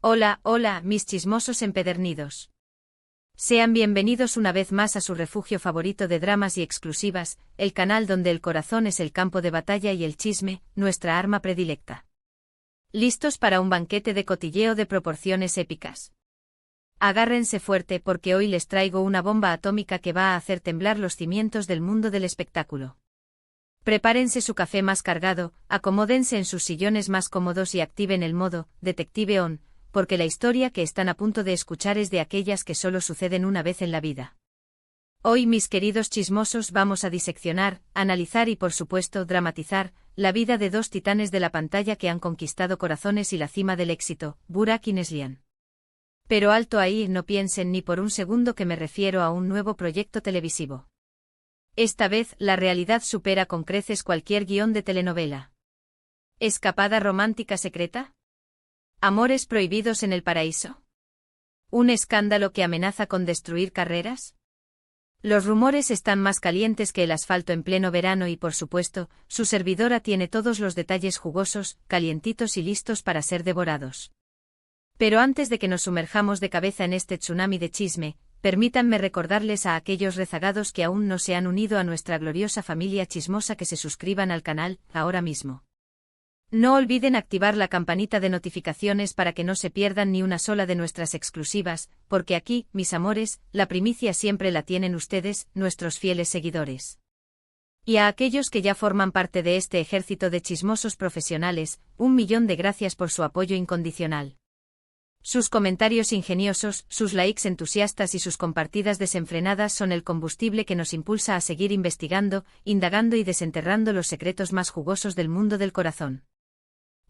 Hola, hola, mis chismosos empedernidos. Sean bienvenidos una vez más a su refugio favorito de dramas y exclusivas, el canal donde el corazón es el campo de batalla y el chisme, nuestra arma predilecta. ¿Listos para un banquete de cotilleo de proporciones épicas? Agárrense fuerte porque hoy les traigo una bomba atómica que va a hacer temblar los cimientos del mundo del espectáculo. Prepárense su café más cargado, acomódense en sus sillones más cómodos y activen el modo Detective On, porque la historia que están a punto de escuchar es de aquellas que solo suceden una vez en la vida. Hoy, mis queridos chismosos, vamos a diseccionar, analizar y por supuesto dramatizar la vida de dos titanes de la pantalla que han conquistado corazones y la cima del éxito, Burak y Neslihan. Pero alto ahí, no piensen ni por un segundo que me refiero a un nuevo proyecto televisivo. Esta vez, la realidad supera con creces cualquier guión de telenovela. ¿Escapada romántica secreta? ¿Amores prohibidos en el paraíso? ¿Un escándalo que amenaza con destruir carreras? Los rumores están más calientes que el asfalto en pleno verano y por supuesto, su servidora tiene todos los detalles jugosos, calientitos y listos para ser devorados. Pero antes de que nos sumerjamos de cabeza en este tsunami de chisme, permítanme recordarles a aquellos rezagados que aún no se han unido a nuestra gloriosa familia chismosa que se suscriban al canal, ahora mismo. No olviden activar la campanita de notificaciones para que no se pierdan ni una sola de nuestras exclusivas, porque aquí, mis amores, la primicia siempre la tienen ustedes, nuestros fieles seguidores. Y a aquellos que ya forman parte de este ejército de chismosos profesionales, 1.000.000 de gracias por su apoyo incondicional. Sus comentarios ingeniosos, sus likes entusiastas y sus compartidas desenfrenadas son el combustible que nos impulsa a seguir investigando, indagando y desenterrando los secretos más jugosos del mundo del corazón.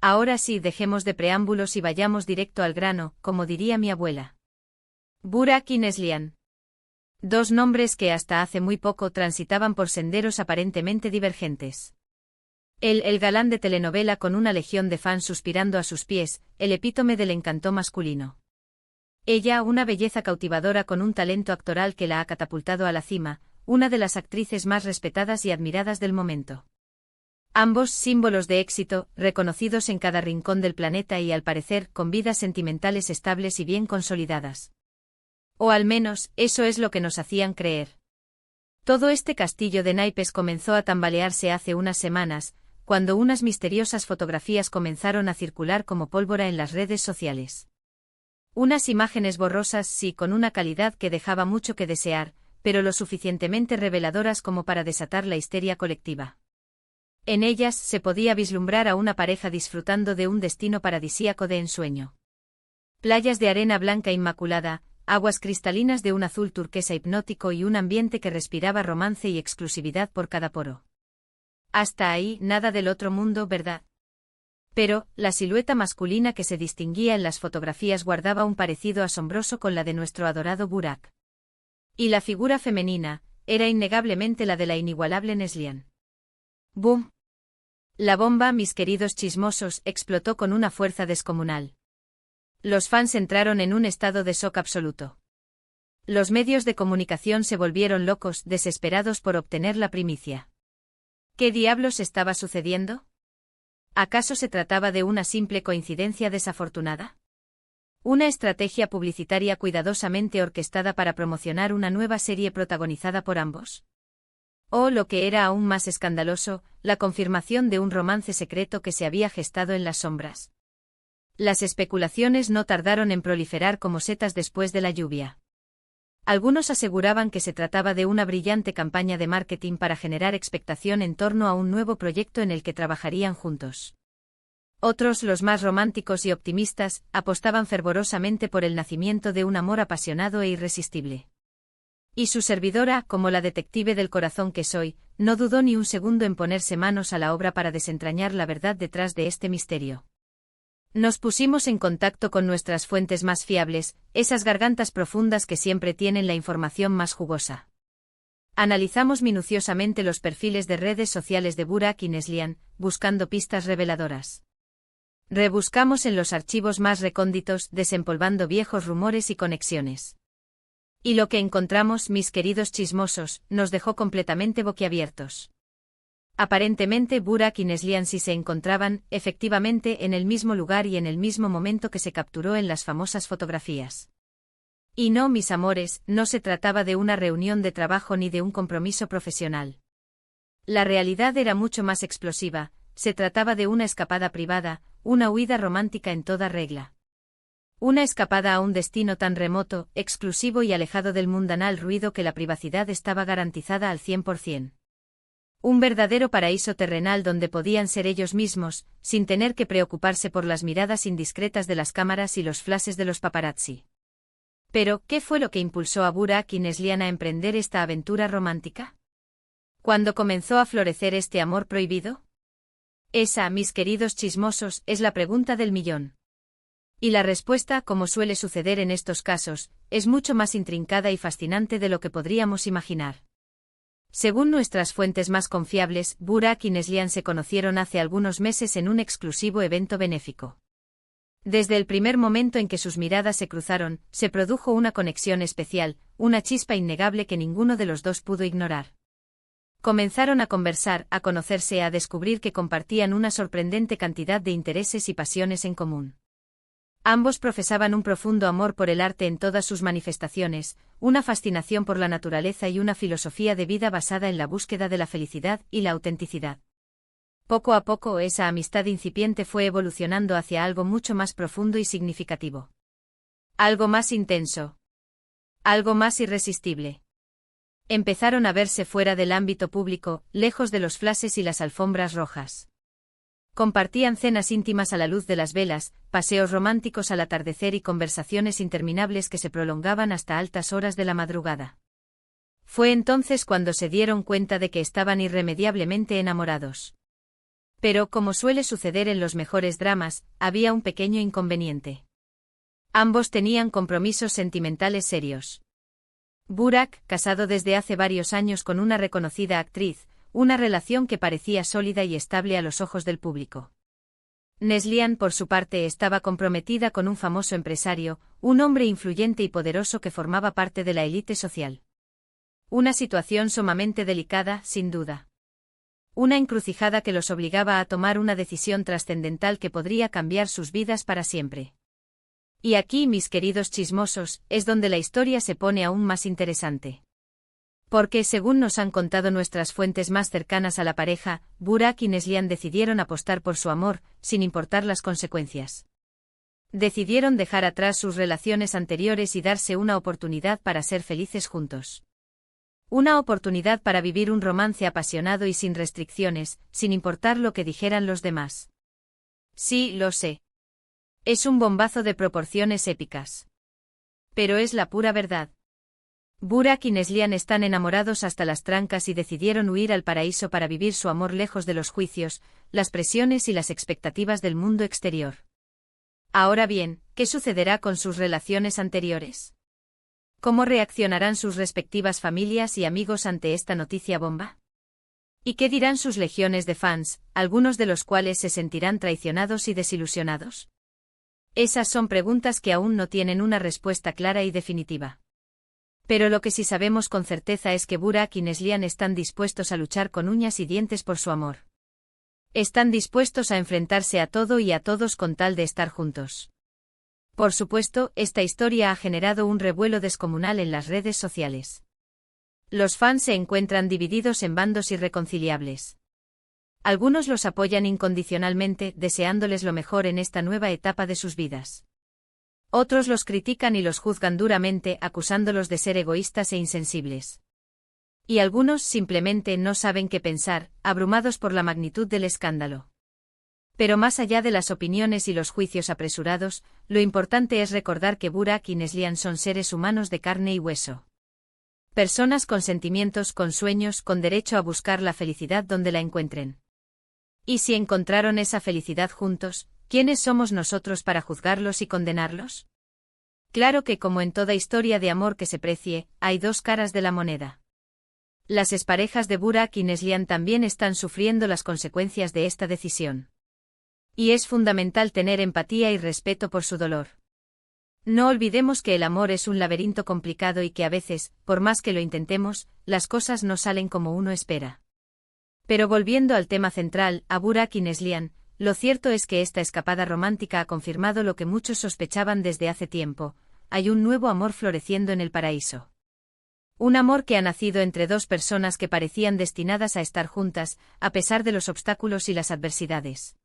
Ahora sí, dejemos de preámbulos y vayamos directo al grano, como diría mi abuela. Burak y Neslihan. Dos nombres que hasta hace muy poco transitaban por senderos aparentemente divergentes. El galán de telenovela con una legión de fans suspirando a sus pies, el epítome del encanto masculino. Ella, una belleza cautivadora con un talento actoral que la ha catapultado a la cima, una de las actrices más respetadas y admiradas del momento. Ambos símbolos de éxito, reconocidos en cada rincón del planeta y al parecer con vidas sentimentales estables y bien consolidadas. O al menos, eso es lo que nos hacían creer. Todo este castillo de naipes comenzó a tambalearse hace unas semanas, cuando unas misteriosas fotografías comenzaron a circular como pólvora en las redes sociales. Unas imágenes borrosas, sí, con una calidad que dejaba mucho que desear, pero lo suficientemente reveladoras como para desatar la histeria colectiva. En ellas se podía vislumbrar a una pareja disfrutando de un destino paradisíaco de ensueño. Playas de arena blanca inmaculada, aguas cristalinas de un azul turquesa hipnótico y un ambiente que respiraba romance y exclusividad por cada poro. Hasta ahí, nada del otro mundo, ¿verdad? Pero, la silueta masculina que se distinguía en las fotografías guardaba un parecido asombroso con la de nuestro adorado Burak. Y la figura femenina, era innegablemente la de la inigualable Neslihan. ¡Boom! La bomba, mis queridos chismosos, explotó con una fuerza descomunal. Los fans entraron en un estado de shock absoluto. Los medios de comunicación se volvieron locos, desesperados por obtener la primicia. ¿Qué diablos estaba sucediendo? ¿Acaso se trataba de una simple coincidencia desafortunada? ¿Una estrategia publicitaria cuidadosamente orquestada para promocionar una nueva serie protagonizada por ambos? O, lo que era aún más escandaloso, la confirmación de un romance secreto que se había gestado en las sombras. Las especulaciones no tardaron en proliferar como setas después de la lluvia. Algunos aseguraban que se trataba de una brillante campaña de marketing para generar expectación en torno a un nuevo proyecto en el que trabajarían juntos. Otros, los más románticos y optimistas, apostaban fervorosamente por el nacimiento de un amor apasionado e irresistible. Y su servidora, como la detective del corazón que soy, no dudó ni un segundo en ponerse manos a la obra para desentrañar la verdad detrás de este misterio. Nos pusimos en contacto con nuestras fuentes más fiables, esas gargantas profundas que siempre tienen la información más jugosa. Analizamos minuciosamente los perfiles de redes sociales de Burak y Neslihan, buscando pistas reveladoras. Rebuscamos en los archivos más recónditos, desempolvando viejos rumores y conexiones. Y lo que encontramos, mis queridos chismosos, nos dejó completamente boquiabiertos. Aparentemente Burak y Neslihan sí se encontraban, efectivamente, en el mismo lugar y en el mismo momento que se capturó en las famosas fotografías. Y no, mis amores, no se trataba de una reunión de trabajo ni de un compromiso profesional. La realidad era mucho más explosiva, se trataba de una escapada privada, una huida romántica en toda regla. Una escapada a un destino tan remoto, exclusivo y alejado del mundanal ruido que la privacidad estaba garantizada al 100%. Un verdadero paraíso terrenal donde podían ser ellos mismos, sin tener que preocuparse por las miradas indiscretas de las cámaras y los flashes de los paparazzi. Pero, ¿qué fue lo que impulsó a Burak y Neslihan a emprender esta aventura romántica? ¿Cuándo comenzó a florecer este amor prohibido? Esa, mis queridos chismosos, es la pregunta del millón. Y la respuesta, como suele suceder en estos casos, es mucho más intrincada y fascinante de lo que podríamos imaginar. Según nuestras fuentes más confiables, Burak y Neslihan se conocieron hace algunos meses en un exclusivo evento benéfico. Desde el primer momento en que sus miradas se cruzaron, se produjo una conexión especial, una chispa innegable que ninguno de los dos pudo ignorar. Comenzaron a conversar, a conocerse, a descubrir que compartían una sorprendente cantidad de intereses y pasiones en común. Ambos profesaban un profundo amor por el arte en todas sus manifestaciones, una fascinación por la naturaleza y una filosofía de vida basada en la búsqueda de la felicidad y la autenticidad. Poco a poco esa amistad incipiente fue evolucionando hacia algo mucho más profundo y significativo. Algo más intenso. Algo más irresistible. Empezaron a verse fuera del ámbito público, lejos de los flashes y las alfombras rojas. Compartían cenas íntimas a la luz de las velas, paseos románticos al atardecer y conversaciones interminables que se prolongaban hasta altas horas de la madrugada. Fue entonces cuando se dieron cuenta de que estaban irremediablemente enamorados. Pero, como suele suceder en los mejores dramas, había un pequeño inconveniente. Ambos tenían compromisos sentimentales serios. Burak, casado desde hace varios años con una reconocida actriz, una relación que parecía sólida y estable a los ojos del público. Neslihan, por su parte, estaba comprometida con un famoso empresario, un hombre influyente y poderoso que formaba parte de la élite social. Una situación sumamente delicada, sin duda. Una encrucijada que los obligaba a tomar una decisión trascendental que podría cambiar sus vidas para siempre. Y aquí, mis queridos chismosos, es donde la historia se pone aún más interesante. Porque, según nos han contado nuestras fuentes más cercanas a la pareja, Burak y Neslihan decidieron apostar por su amor, sin importar las consecuencias. Decidieron dejar atrás sus relaciones anteriores y darse una oportunidad para ser felices juntos. Una oportunidad para vivir un romance apasionado y sin restricciones, sin importar lo que dijeran los demás. Sí, lo sé. Es un bombazo de proporciones épicas. Pero es la pura verdad. Burak y Neslihan están enamorados hasta las trancas y decidieron huir al paraíso para vivir su amor lejos de los juicios, las presiones y las expectativas del mundo exterior. Ahora bien, ¿qué sucederá con sus relaciones anteriores? ¿Cómo reaccionarán sus respectivas familias y amigos ante esta noticia bomba? ¿Y qué dirán sus legiones de fans, algunos de los cuales se sentirán traicionados y desilusionados? Esas son preguntas que aún no tienen una respuesta clara y definitiva. Pero lo que sí sabemos con certeza es que Burak y Neslihan están dispuestos a luchar con uñas y dientes por su amor. Están dispuestos a enfrentarse a todo y a todos con tal de estar juntos. Por supuesto, esta historia ha generado un revuelo descomunal en las redes sociales. Los fans se encuentran divididos en bandos irreconciliables. Algunos los apoyan incondicionalmente, deseándoles lo mejor en esta nueva etapa de sus vidas. Otros los critican y los juzgan duramente, acusándolos de ser egoístas e insensibles. Y algunos simplemente no saben qué pensar, abrumados por la magnitud del escándalo. Pero más allá de las opiniones y los juicios apresurados, lo importante es recordar que Burak y Neslihan son seres humanos de carne y hueso. Personas con sentimientos, con sueños, con derecho a buscar la felicidad donde la encuentren. Y si encontraron esa felicidad juntos, ¿quiénes somos nosotros para juzgarlos y condenarlos? Claro que, como en toda historia de amor que se precie, hay dos caras de la moneda. Las exparejas de Burak y Neslihan también están sufriendo las consecuencias de esta decisión. Y es fundamental tener empatía y respeto por su dolor. No olvidemos que el amor es un laberinto complicado y que a veces, por más que lo intentemos, las cosas no salen como uno espera. Pero volviendo al tema central, a Burak y Neslihan, lo cierto es que esta escapada romántica ha confirmado lo que muchos sospechaban desde hace tiempo: hay un nuevo amor floreciendo en el paraíso. Un amor que ha nacido entre dos personas que parecían destinadas a estar juntas, a pesar de los obstáculos y las adversidades.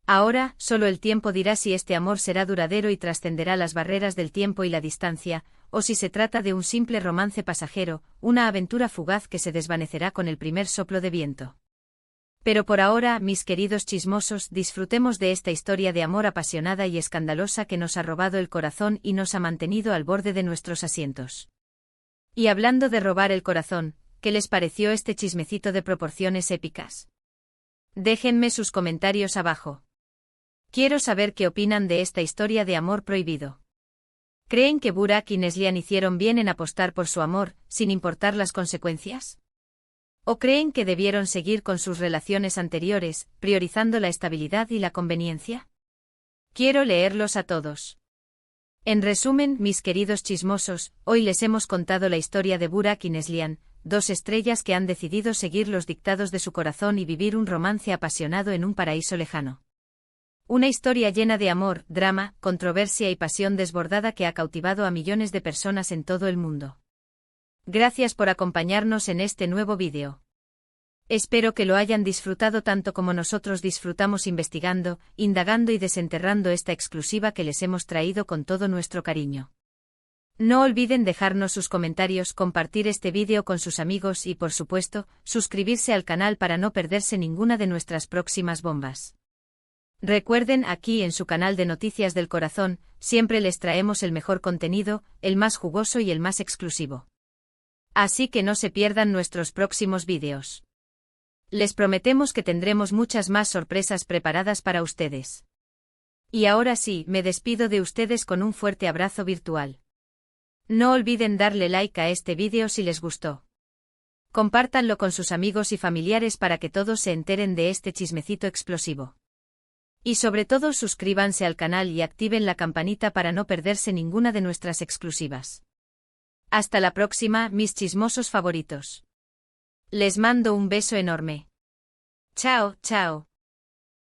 Ahora, solo el tiempo dirá si este amor será duradero y trascenderá las barreras del tiempo y la distancia, o si se trata de un simple romance pasajero, una aventura fugaz que se desvanecerá con el primer soplo de viento. Pero por ahora, mis queridos chismosos, disfrutemos de esta historia de amor apasionada y escandalosa que nos ha robado el corazón y nos ha mantenido al borde de nuestros asientos. Y hablando de robar el corazón, ¿qué les pareció este chismecito de proporciones épicas? Déjenme sus comentarios abajo. Quiero saber qué opinan de esta historia de amor prohibido. ¿Creen que Burak y Neslihan hicieron bien en apostar por su amor, sin importar las consecuencias? ¿O creen que debieron seguir con sus relaciones anteriores, priorizando la estabilidad y la conveniencia? Quiero leerlos a todos. En resumen, mis queridos chismosos, hoy les hemos contado la historia de Burak y Neslihan, dos estrellas que han decidido seguir los dictados de su corazón y vivir un romance apasionado en un paraíso lejano. Una historia llena de amor, drama, controversia y pasión desbordada que ha cautivado a millones de personas en todo el mundo. Gracias por acompañarnos en este nuevo vídeo. Espero que lo hayan disfrutado tanto como nosotros disfrutamos investigando, indagando y desenterrando esta exclusiva que les hemos traído con todo nuestro cariño. No olviden dejarnos sus comentarios, compartir este vídeo con sus amigos y, por supuesto, suscribirse al canal para no perderse ninguna de nuestras próximas bombas. Recuerden, aquí en su canal de Noticias del Corazón, siempre les traemos el mejor contenido, el más jugoso y el más exclusivo. Así que no se pierdan nuestros próximos vídeos. Les prometemos que tendremos muchas más sorpresas preparadas para ustedes. Y ahora sí, me despido de ustedes con un fuerte abrazo virtual. No olviden darle like a este vídeo si les gustó. Compártanlo con sus amigos y familiares para que todos se enteren de este chismecito explosivo. Y sobre todo suscríbanse al canal y activen la campanita para no perderse ninguna de nuestras exclusivas. Hasta la próxima, mis chismosos favoritos. Les mando un beso enorme. Chao, chao.